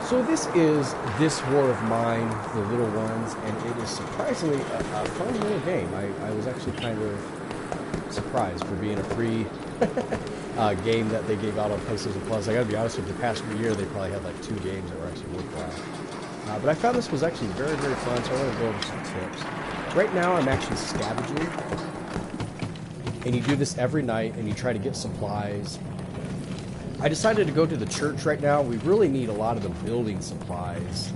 So this is This War of Mine, the little ones, and it is surprisingly a fun little game. I was actually kind of surprised for being a free game that they gave out on PlayStation Plus. I gotta be honest with you, the past year they probably had like 2 games that were actually worthwhile. But I found this was actually very, very fun, so I want to go over some tips. Right now I'm actually scavenging, and you do this every night, and you try to get supplies. I decided to go to the church right now. We really need a lot of the building supplies.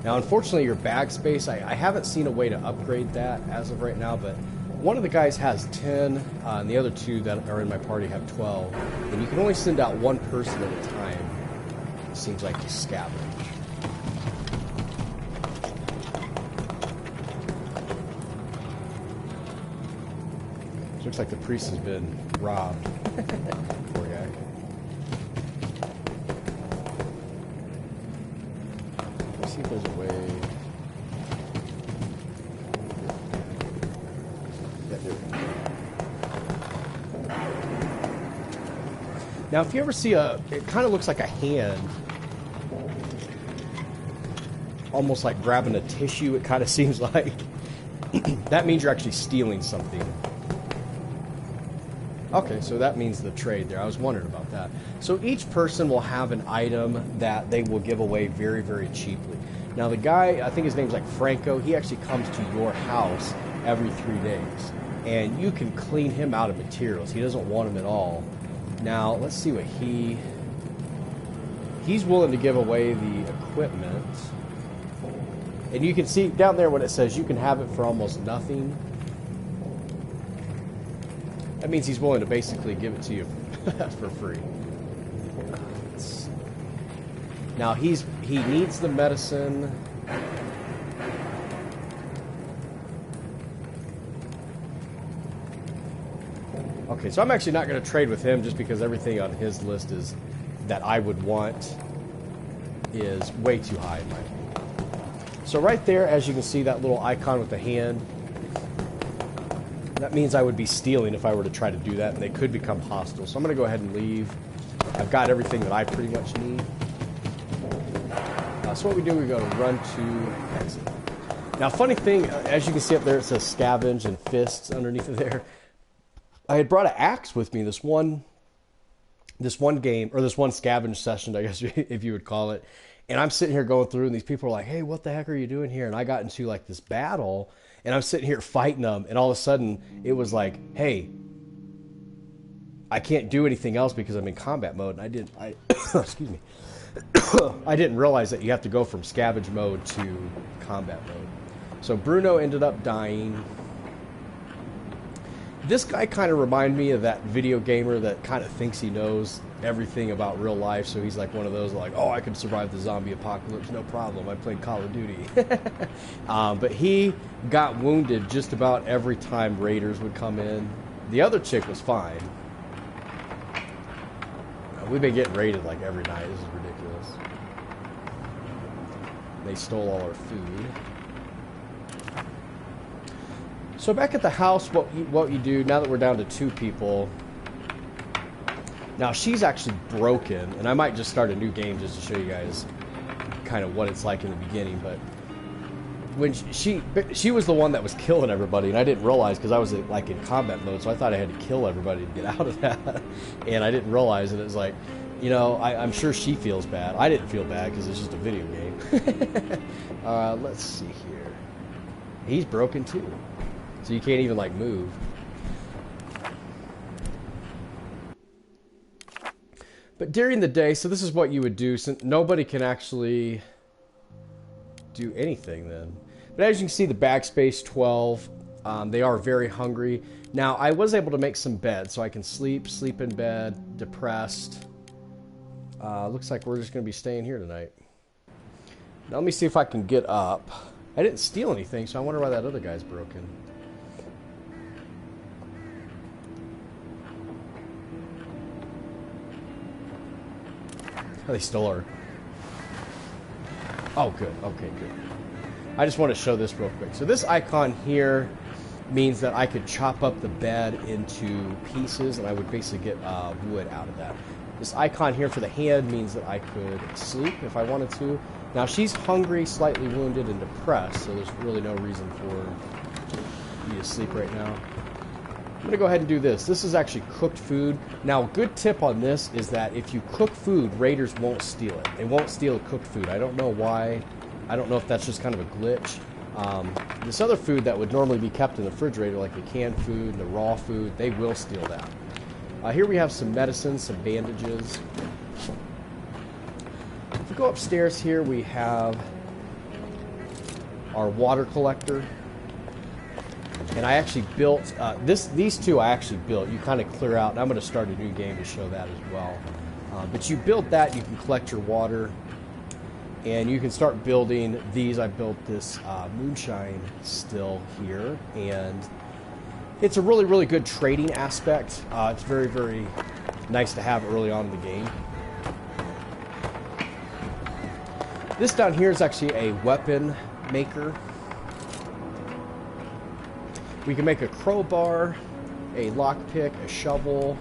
Now, unfortunately, your bag space, I haven't seen a way to upgrade that as of right now, but one of the guys has 10, and the other 2 that are in my party have 12, and you can only send out 1 person at a time, it seems like, to scavenge. Looks like the priest has been robbed. Poor guy. Let's see if there's a way. Yeah, there we go. Now, if you ever see it kind of looks like a hand, almost like grabbing a tissue, it kind of seems like. That means you're actually stealing something. Okay, so that means the trade there. I was wondering about that. So each person will have an item that they will give away very, very cheaply. Now the guy, I think his name's like Franco, he actually comes to your house every 3 days. And you can clean him out of materials. He doesn't want them at all. Now, let's see what he's willing to give away the equipment. And you can see down there what it says, you can have it for almost nothing. That means he's willing to basically give it to you for free. Now he needs the medicine. Okay, so I'm actually not going to trade with him just because everything on his list is that I would want is way too high in my opinion. So right there, as you can see, that little icon with the hand. That means I would be stealing if I were to try to do that, and they could become hostile. So I'm going to go ahead and leave. I've got everything that I pretty much need. So what we do, we go to run to exit. Now, funny thing, as you can see up there, it says scavenge and fists underneath of there. I had brought an axe with me this one game, or this one scavenge session, I guess if you would call it. And I'm sitting here going through, and these people are like, hey, what the heck are you doing here? And I got into like this battle, and I'm sitting here fighting them, and all of a sudden, it was like, hey, I can't do anything else because I'm in combat mode. And excuse me. I didn't realize that you have to go from scavenge mode to combat mode. So Bruno ended up dying. This guy kind of reminded me of that video gamer that kind of thinks he knows everything about real life. So he's like one of those like, oh, I can survive the zombie apocalypse, no problem. I played Call of Duty. But he got wounded just about every time raiders would come in. The other chick was fine. We've been getting raided like every night. This is ridiculous. They stole all our food. So back at the house, what you do, now that we're down to 2 people, now she's actually broken, and I might just start a new game just to show you guys kind of what it's like in the beginning, but when she was the one that was killing everybody, and I didn't realize because I was like in combat mode, so I thought I had to kill everybody to get out of that, and I didn't realize it. It was like, you know, I'm sure she feels bad. I didn't feel bad because it's just a video game. Let's see here. He's broken too. So you can't even, like, move. But during the day, so this is what you would do, since nobody can actually do anything then. But as you can see, the backspace 12, they are very hungry. Now, I was able to make some beds, so I can sleep in bed, depressed. Looks like we're just going to be staying here tonight. Now, let me see if I can get up. I didn't steal anything, so I wonder why that other guy's broken. Oh, they stole her. Oh, good. Okay, good. I just want to show this real quick. So this icon here means that I could chop up the bed into pieces, and I would basically get wood out of that. This icon here for the hand means that I could sleep if I wanted to. Now she's hungry, slightly wounded, and depressed, so there's really no reason for me to sleep right now. I'm going to go ahead and do this. This is actually cooked food. Now, a good tip on this is that if you cook food, raiders won't steal it. They won't steal cooked food. I don't know why. I don't know if that's just kind of a glitch. This other food that would normally be kept in the refrigerator, like the canned food and the raw food, they will steal that. Here we have some medicine, some bandages. If we go upstairs here, we have our water collector. And I actually built, these two I actually built. You kind of clear out, and I'm going to start a new game to show that as well. But you build that, you can collect your water, and you can start building these. I built this moonshine still here, and it's a really, really good trading aspect. It's very, very nice to have early on in the game. This down here is actually a weapon maker. We can make a crowbar, a lockpick, a shovel,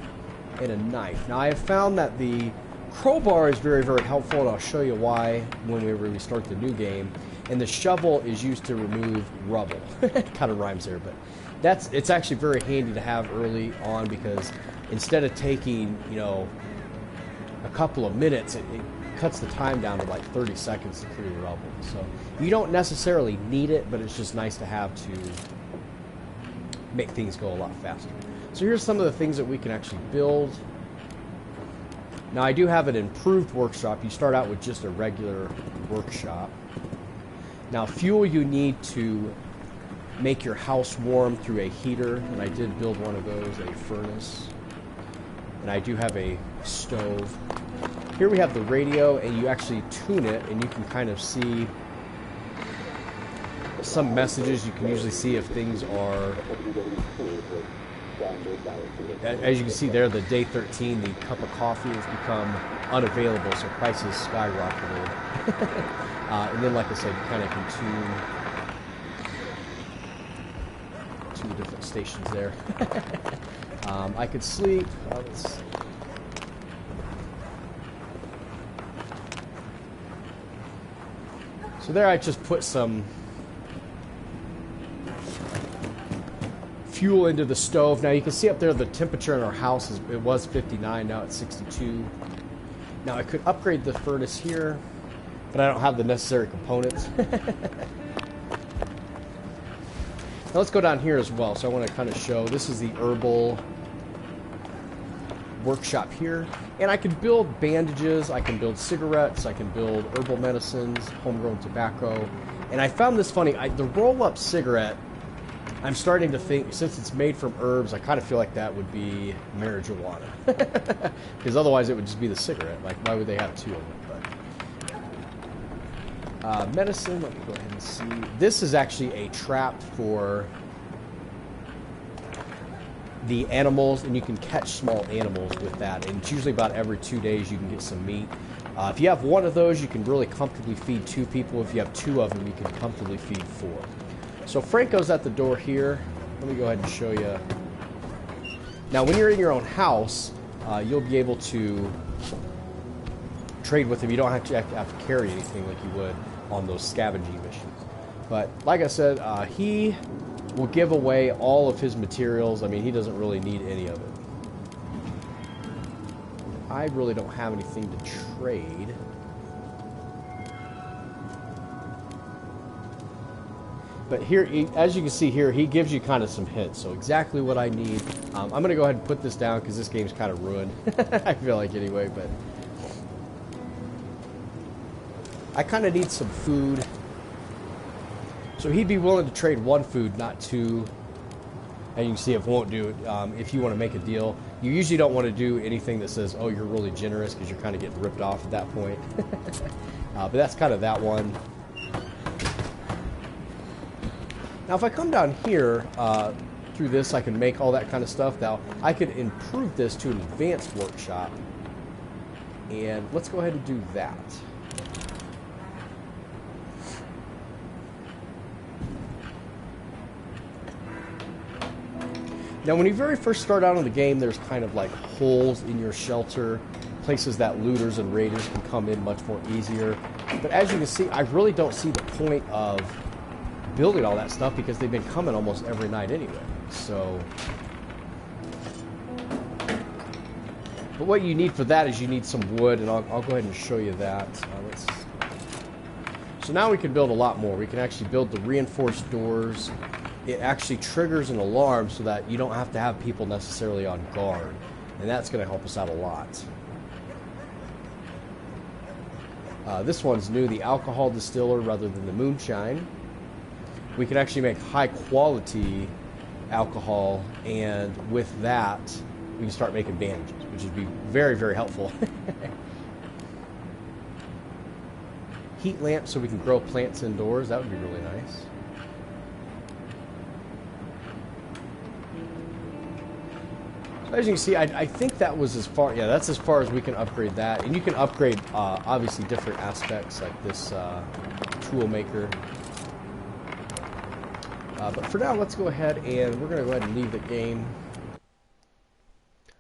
and a knife. Now I have found that the crowbar is very, very helpful, and I'll show you why whenever we start the new game. And the shovel is used to remove rubble. It kind of rhymes there, but it's actually very handy to have early on, because instead of taking, you know, a couple of minutes, it cuts the time down to like 30 seconds to clear rubble. So you don't necessarily need it, but it's just nice to have to make things go a lot faster. So here's some of the things that we can actually build. Now I do have an improved workshop. You start out with just a regular workshop. Now fuel you need to make your house warm through a heater, and I did build one of those, a furnace. And I do have a stove. Here we have the radio, and you actually tune it, and you can kind of see some messages. You can usually see if things are, as you can see there, the day 13, the cup of coffee has become unavailable, so prices skyrocketed. And then, like I said, you kind of can tune two different stations there. I could sleep. So there I just put some fuel into the stove. Now you can see up there the temperature in our house it was 59, now it's 62. Now I could upgrade the furnace here, but I don't have the necessary components. Now let's go down here as well. So I want to kind of show, this is the herbal workshop here, and I can build bandages, I can build cigarettes, I can build herbal medicines, homegrown tobacco. And I found this funny, the roll-up cigarette, I'm starting to think, since it's made from herbs, I kind of feel like that would be marijuana. Because otherwise it would just be the cigarette. Like, why would they have two of them? But medicine, let me go ahead and see. This is actually a trap for the animals, and you can catch small animals with that. And it's usually about every 2 days you can get some meat. If you have one of those, you can really comfortably feed 2 people. If you have 2 of them, you can comfortably feed 4. So Franco's at the door here. Let me go ahead and show you. Now, when you're in your own house, you'll be able to trade with him. You don't have to carry anything like you would on those scavenging missions. But like I said, he will give away all of his materials. I mean, he doesn't really need any of it. I really don't have anything to trade. But here, as you can see here, he gives you kind of some hints. So exactly what I need. I'm going to go ahead and put this down because this game's kind of ruined. I feel like anyway, but I kind of need some food. So he'd be willing to trade 1 food, not 2. And you can see it won't do it if you want to make a deal. You usually don't want to do anything that says, oh, you're really generous, because you're kind of getting ripped off at that point. But that's kind of that one. Now, if I come down here, through this, I can make all that kind of stuff. Now, I could improve this to an advanced workshop. And let's go ahead and do that. Now, when you very first start out in the game, there's kind of like holes in your shelter, places that looters and raiders can come in much more easier. But as you can see, I really don't see the point of building all that stuff because they've been coming almost every night anyway. So, but what you need for that is you need some wood, and I'll go ahead and show you that. So now we can build a lot more. We can actually build the reinforced doors. It actually triggers an alarm so that you don't have to have people necessarily on guard. And that's going to help us out a lot. This one's new, the alcohol distiller rather than the moonshine. We can actually make high quality alcohol, and with that, we can start making bandages, which would be very, very helpful. Heat lamps so we can grow plants indoors. That would be really nice. So as you can see, I think that was as far, yeah, that's as far as we can upgrade that. And you can upgrade, obviously, different aspects like this tool maker. But for now, let's go ahead and we're going to go ahead and leave the game.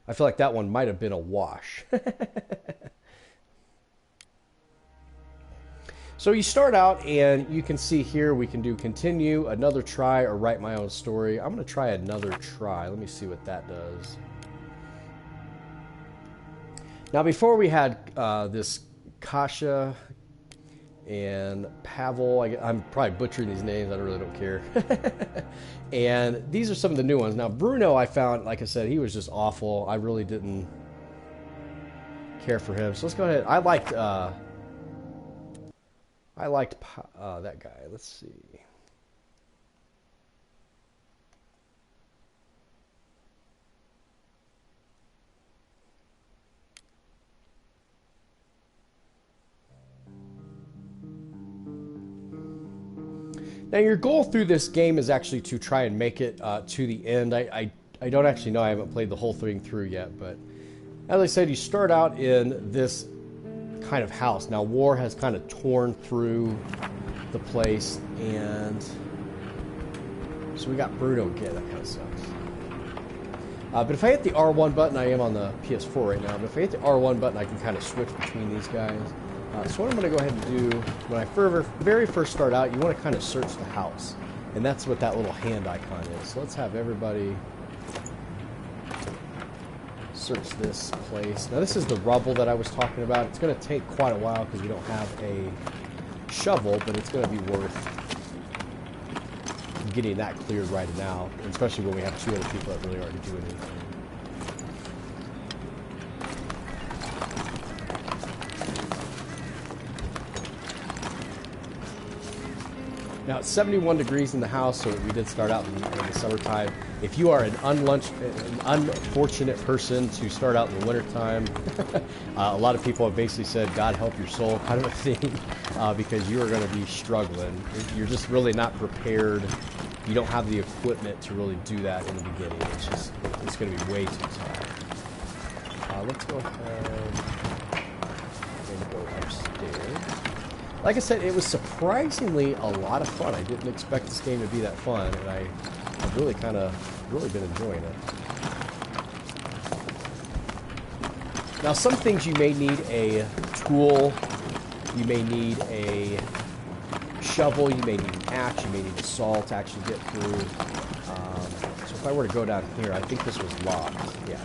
I feel like that one might have been a wash. So you start out, and you can see here we can do continue, another try, or write my own story. I'm going to try another try. Let me see what that does. Now, before we had this Kasha and Pavel. I'm probably butchering these names. I really don't care. And these are some of the new ones. Now, Bruno, I found, like I said, he was just awful. I really didn't care for him. So let's go ahead. I liked that guy. Let's see. Now, your goal through this game is actually to try and make it to the end. I don't actually know. I haven't played the whole thing through yet. But as I said, you start out in this kind of house. Now, war has kind of torn through the place. And so we got Bruno again. That kind of sucks. But if I hit the R1 button, I am on the PS4 right now. But if I hit the R1 button, I can kind of switch between these guys. So what I'm going to go ahead and do, when I very first start out, you want to kind of search the house. And that's what that little hand icon is. So let's have everybody search this place. Now this is the rubble that I was talking about. It's going to take quite a while because we don't have a shovel, but it's going to be worth getting that cleared right now, especially when we have two other people that really aren't doing anything. Now, it's 71 degrees in the house, so we did start out in the summertime. If you are an unfortunate person to start out in the wintertime, a lot of people have basically said, God help your soul kind of a thing, because you are going to be struggling. You're just really not prepared. You don't have the equipment to really do that in the beginning. It's going to be way too tough. Let's go ahead and go upstairs. Like I said, it was surprisingly a lot of fun. I didn't expect this game to be that fun, and I've really been enjoying it. Now, some things you may need a tool, you may need a shovel, you may need an axe, you may need a saw to actually get through. So if I were to go down here, I think this was locked. Yeah.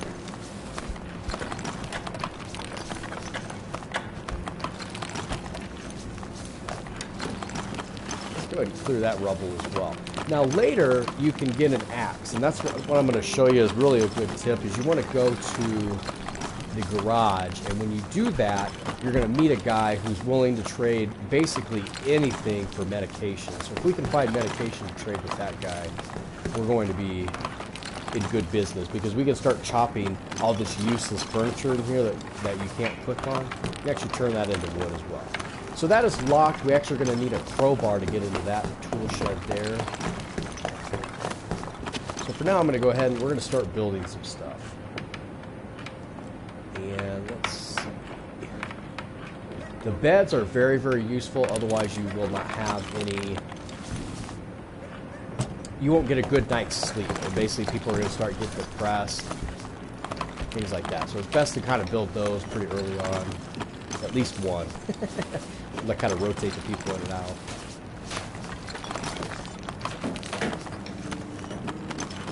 And clear that rubble as well. Now later you can get an axe, and that's what I'm going to show you is really a good tip. Is you want to go to the garage, and when you do that, you're going to meet a guy who's willing to trade basically anything for medication. So if we can find medication to trade with that guy, we're going to be in good business, because we can start chopping all this useless furniture in here that you can't click on. You actually turn that into wood as well. So that is locked. We actually are going to need a crowbar to get into that tool shed there. So for now, I'm going to go ahead and we're going to start building some stuff. And let's see. The beds are very, very useful. Otherwise, you will not have any you won't get a good night's sleep. And basically people are going to start getting depressed, things like that. So it's best to kind of build those pretty early on, at least one. Like kind of rotate the people in and out.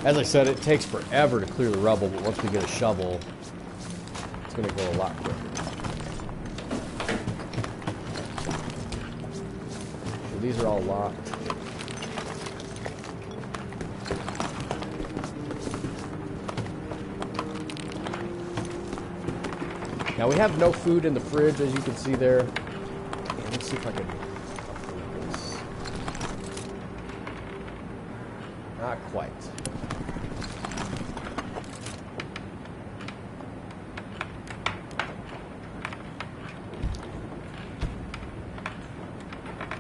As I said, it takes forever to clear the rubble, but once we get a shovel, it's going to go a lot quicker. So these are all locked. Now we have no food in the fridge, as you can see there. Yeah, let's see if I can upgrade this. Not quite.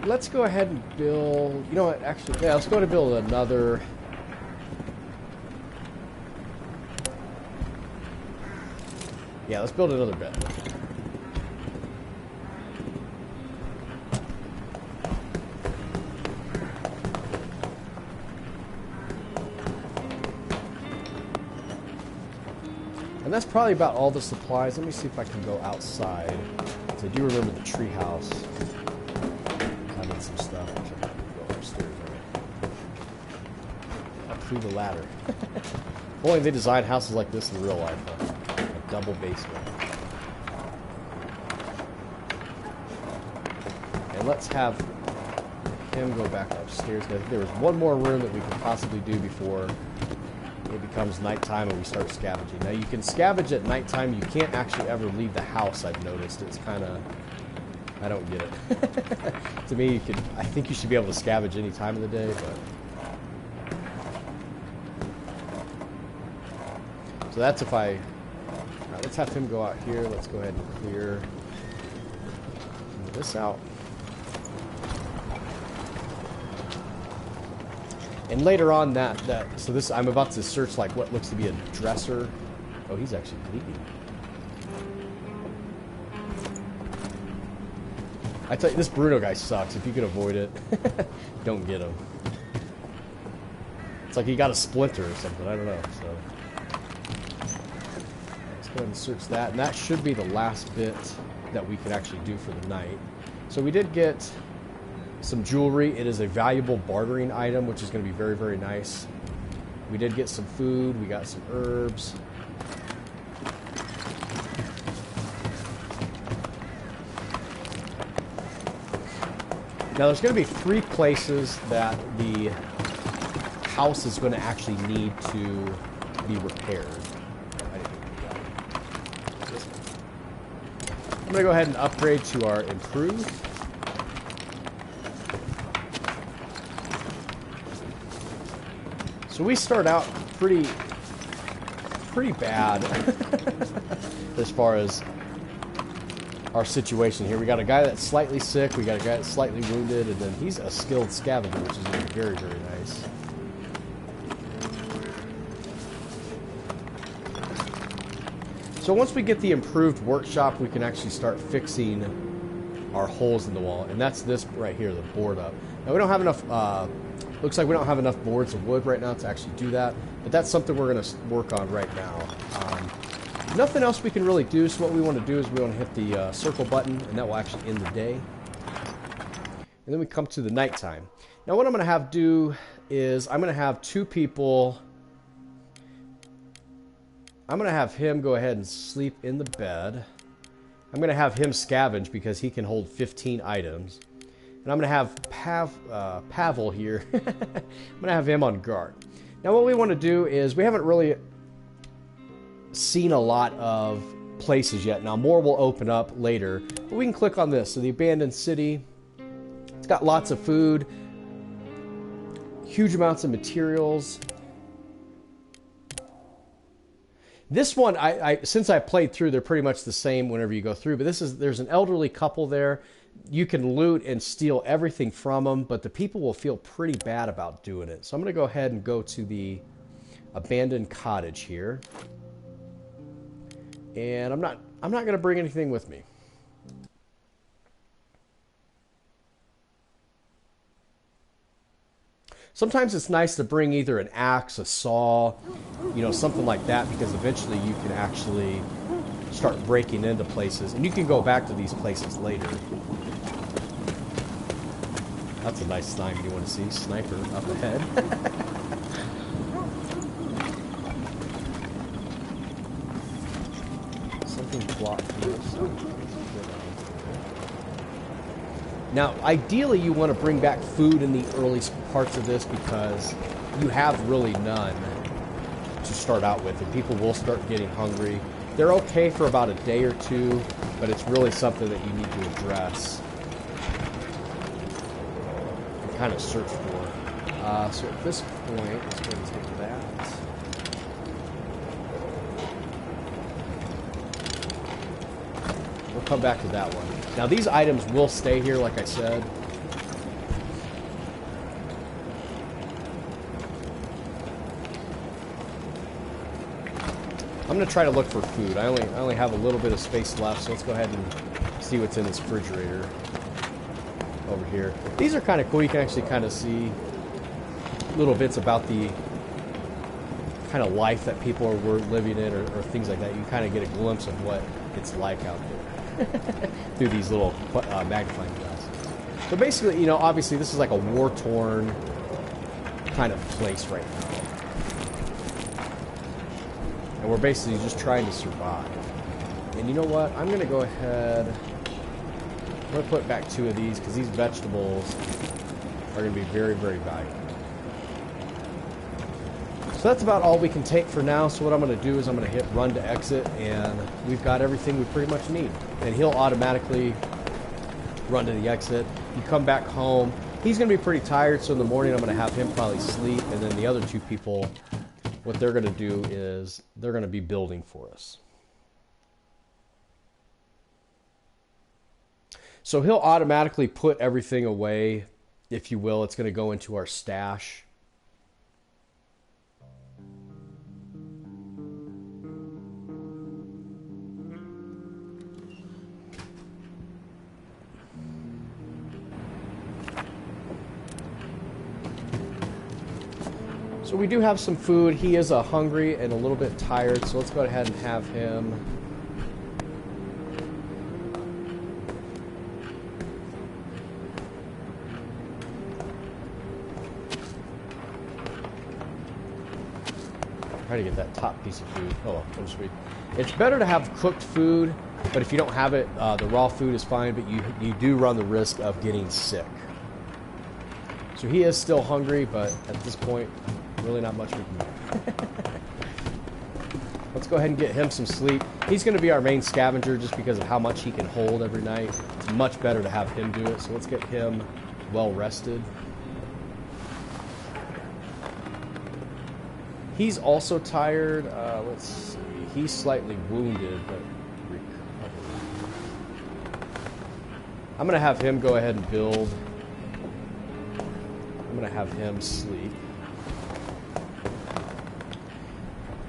Let's go ahead and build, you know what, actually, yeah, let's go ahead and build another. Yeah, let's build another bed. And that's probably about all the supplies. Let me see if I can go outside. So I do remember the tree house. Some stuff. I should go upstairs, right? Up through the ladder. Boy, they designed houses like this in real life, huh? A double basement. And let's have him go back upstairs. I think there was one more room that we could possibly do before it becomes nighttime and we start scavenging. Now you can scavenge at nighttime. You can't actually ever leave the house, I've noticed. It's kind of... I don't get it. To me, I think you should be able to scavenge any time of the day, but... So that's if I... Alright, let's have him go out here. Let's go ahead and clear this out. And later on so this, I'm about to search like what looks to be a dresser. Oh, he's actually bleeding. I tell you, this Bruno guy sucks. If you can avoid it, don't get him. It's like he got a splinter or something. I don't know. So let's go ahead and search that. And that should be the last bit that we can actually do for the night. So we did get some jewelry. It is a valuable bartering item, which is going to be very, very nice. We did get some food. We got some herbs. Now there's going to be 3 places that the house is going to actually need to be repaired. I'm going to go ahead and upgrade to our improved. So we start out pretty bad as far as our situation here. We got a guy that's slightly sick, we got a guy that's slightly wounded, and then he's a skilled scavenger, which is going to be very, very nice. So once we get the improved workshop, we can actually start fixing our holes in the wall, and that's this right here, the board up. Now we don't have enough, looks like we don't have enough boards of wood right now to actually do that, but that's something we're going to work on right now. Nothing else we can really do, so what we want to do is we want to hit the circle button, and that will actually end the day. And then we come to the nighttime. Now what I'm going to have do is I'm going to have 2 people. I'm going to have him go ahead and sleep in the bed. I'm going to have him scavenge because he can hold 15 items. And I'm going to have Pavel here. I'm going to have him on guard. Now what we want to do is we haven't really seen a lot of places yet. Now more will open up later, but we can click on this. So the abandoned city, it's got lots of food, huge amounts of materials. This one, since I played through, they're pretty much the same whenever you go through, but there's an elderly couple there. You can loot and steal everything from them, but the people will feel pretty bad about doing it. So I'm going to go ahead and go to the abandoned cottage here. And I'm not going to bring anything with me. Sometimes it's nice to bring either an axe, a saw, you know, something like that, because eventually you can actually start breaking into places, and you can go back to these places later. That's a nice sniper you want to see. Sniper up ahead. Something blocked here. Now, ideally, you want to bring back food in the early parts of this because you have really none to start out with, and people will start getting hungry. They're okay for about a day or two, but it's really something that you need to address and kind of search for. So at this point, let's go and take that. We'll come back to that one. Now, these items will stay here, like I said. I'm going to try to look for food. I only have a little bit of space left, so let's go ahead and see what's in this refrigerator over here. These are kind of cool. You can actually kind of see little bits about the kind of life that people were living in, or things like that. You kind of get a glimpse of what it's like out there through these little magnifying glasses. So basically, you know, obviously this is like a war-torn kind of place right now. And we're basically just trying to survive. And you know what? I'm going to go ahead... I'm going to put back 2 of these because these vegetables are going to be very, very valuable. So that's about all we can take for now. So what I'm going to do is I'm going to hit run to exit, and we've got everything we pretty much need. And he'll automatically run to the exit. You come back home. He's going to be pretty tired, so in the morning I'm going to have him probably sleep, and then the other 2 people, what they're going to do is they're going to be building for us. So he'll automatically put everything away, if you will. It's going to go into our stash. So we do have some food. He is hungry and a little bit tired, so let's go ahead and have him. Try to get that top piece of food. Oh, so sweet. It's better to have cooked food, but if you don't have it, the raw food is fine, but you do run the risk of getting sick. So he is still hungry, but at this point, really not much we can do. Let's go ahead and get him some sleep. He's going to be our main scavenger just because of how much he can hold every night. It's much better to have him do it, so let's get him well rested. He's also tired. Let's see. He's slightly wounded, but recovered. I'm going to have him go ahead and build. I'm going to have him sleep.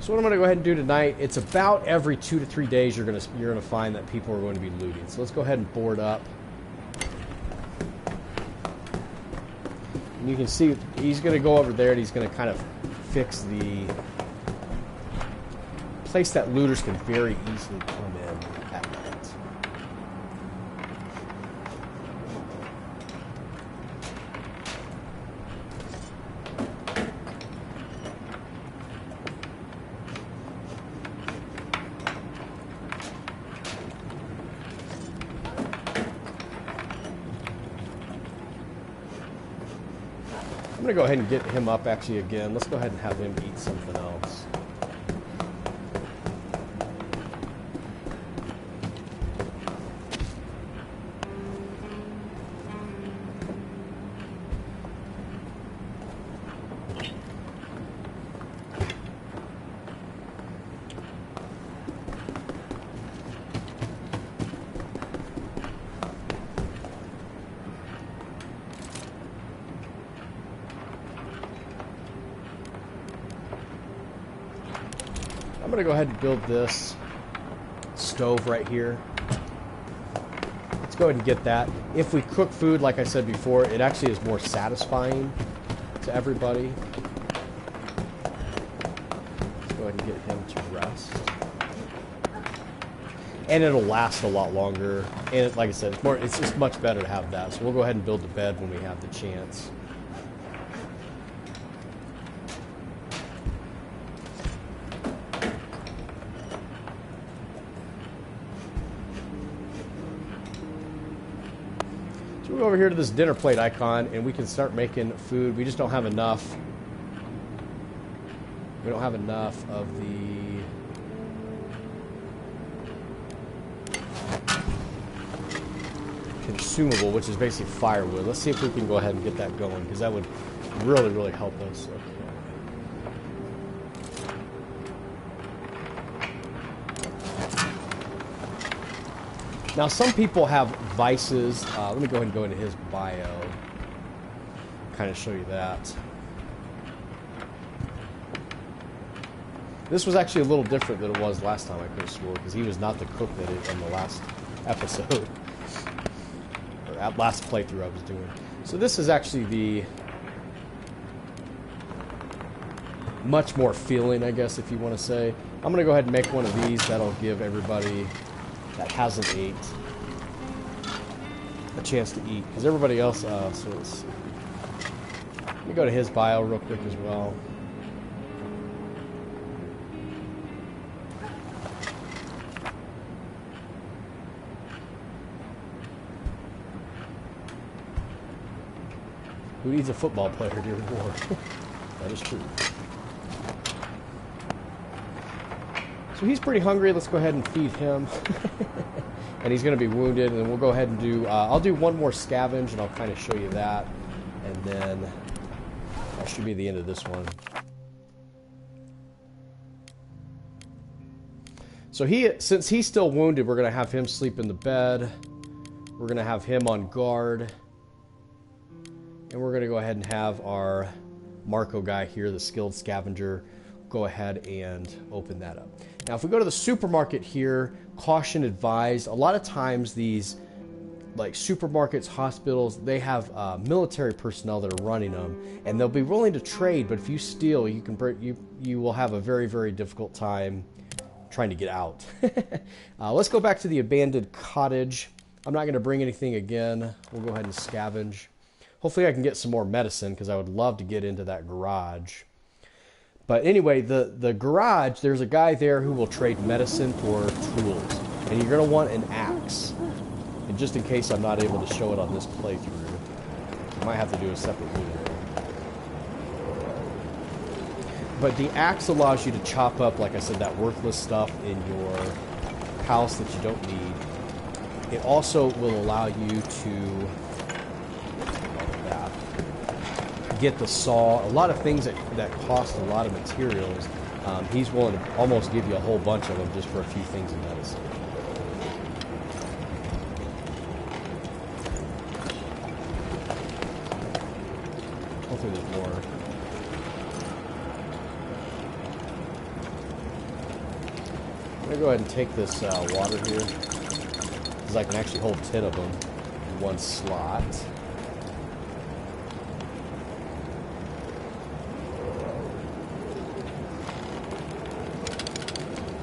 So what I'm going to go ahead and do tonight, it's about every 2 to 3 days you're going to find that people are going to be looting. So let's go ahead and board up. And you can see he's going to go over there and he's going to kind of fix the place that looters can very easily come in at night. I'm going to go ahead and get him up actually again. Let's go ahead and have him eat something else. I'm going to go ahead and build this stove right here. Let's go ahead and get that. If we cook food, like I said before, it actually is more satisfying to everybody. Let's go ahead and get him to rest. And it'll last a lot longer. And like I said, it's just much better to have that. So we'll go ahead and build the bed when we have the chance. So we'll go over here to this dinner plate icon and we can start making food. We just don't have enough. We don't have enough of the consumable, which is basically firewood. Let's see if we can go ahead and get that going, because that would really, really help us. Okay. Now, some people have vices. Let me go ahead and go into his bio. Kind of show you that. This was actually a little different than it was last time, I could have swore, because he was not the cook that it in the last episode. Last playthrough I was doing. So this is actually the much more feeling, I guess, if you want to say. I'm going to go ahead and make one of these. That'll give everybody that hasn't ate a chance to eat. Because everybody else, so let's see. Let me go to his bio real quick as well. Who needs a football player during war? That is true. So he's pretty hungry. Let's go ahead and feed him. And he's going to be wounded. And then we'll go ahead and do... I'll do one more scavenge, and I'll kind of show you that. And then that should be the end of this one. So since he's still wounded, we're going to have him sleep in the bed. We're going to have him on guard. And we're going to go ahead and have our Marco guy here, the skilled scavenger, go ahead and open that up. Now, if we go to the supermarket here, caution advised. A lot of times these, like supermarkets, hospitals, they have military personnel that are running them, and they'll be willing to trade. But if you steal, you will have a very, very difficult time trying to get out. Let's go back to the abandoned cottage. I'm not going to bring anything again. We'll go ahead and scavenge. Hopefully I can get some more medicine, because I would love to get into that garage. But anyway, the garage, there's a guy there who will trade medicine for tools. And you're going to want an axe. And just in case I'm not able to show it on this playthrough, I might have to do a separate video. But the axe allows you to chop up, like I said, that worthless stuff in your house that you don't need. It also will allow you to get the saw, a lot of things that cost a lot of materials. He's willing to almost give you a whole bunch of them just for a few things in medicine. Hopefully there's more. I'm going to go ahead and take this water here, because I can actually hold 10 of them in one slot.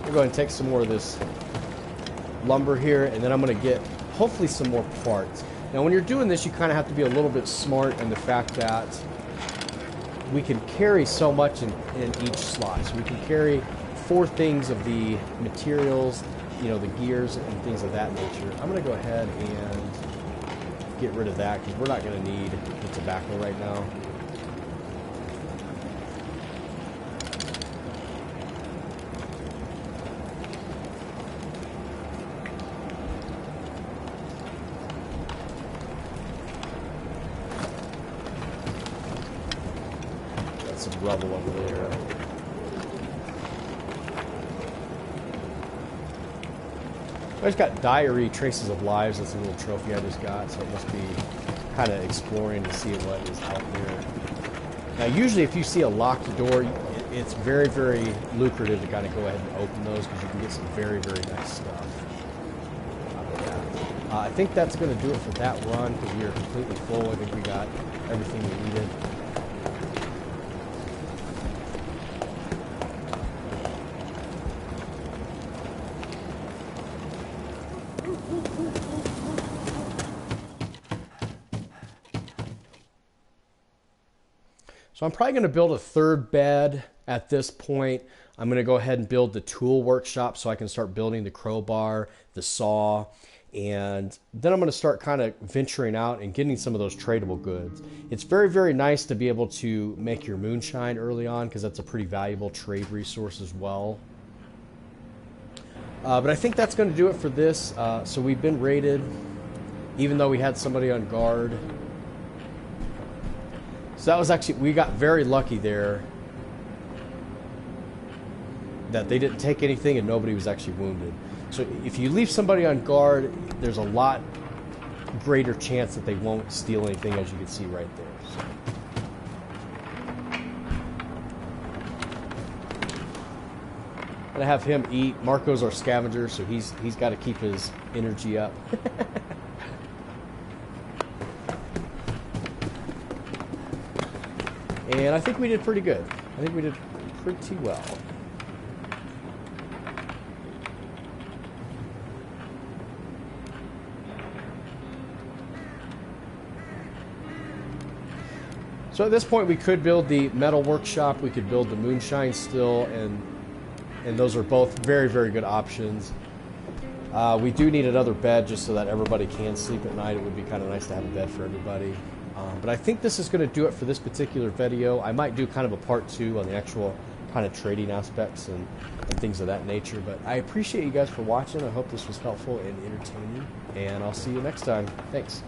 Go ahead and take some more of this lumber here, and then I'm going to get hopefully some more parts. Now when you're doing this, you kind of have to be a little bit smart in the fact that we can carry so much in each slot. So we can carry 4 things of the materials, you know, the gears and things of that nature. I'm going to go ahead and get rid of that, because we're not going to need the tobacco right now. Rubble over there. I just got diary, traces of lives. That's a little trophy I just got, so it must be kind of exploring to see what is out there. Now, usually if you see a locked door, it's very, very lucrative to kind of go ahead and open those, because you can get some very, very nice stuff out of that. I think that's going to do it for that run, because we are completely full. I think we got everything we needed. So I'm probably going to build a third bed at this point. I'm going to go ahead and build the tool workshop so I can start building the crowbar, the saw, and then I'm going to start kind of venturing out and getting some of those tradable goods. It's very, very nice to be able to make your moonshine early on because that's a pretty valuable trade resource as well. But I think that's going to do it for this. So we've been raided, even though we had somebody on guard. So that was actually, we got very lucky there that they didn't take anything and nobody was actually wounded. So if you leave somebody on guard, there's a lot greater chance that they won't steal anything, as you can see right there. So. I'm gonna have him eat. Marco's our scavenger, so he's got to keep his energy up. And I think we did pretty good. I think we did pretty well. So at this point we could build the metal workshop, we could build the moonshine still, and those are both very, very good options. We do need another bed just so that everybody can sleep at night. It would be kind of nice to have a bed for everybody. But I think this is going to do it for this particular video. I might do kind of a part 2 on the actual kind of trading aspects and things of that nature. But I appreciate you guys for watching. I hope this was helpful and entertaining. And I'll see you next time. Thanks.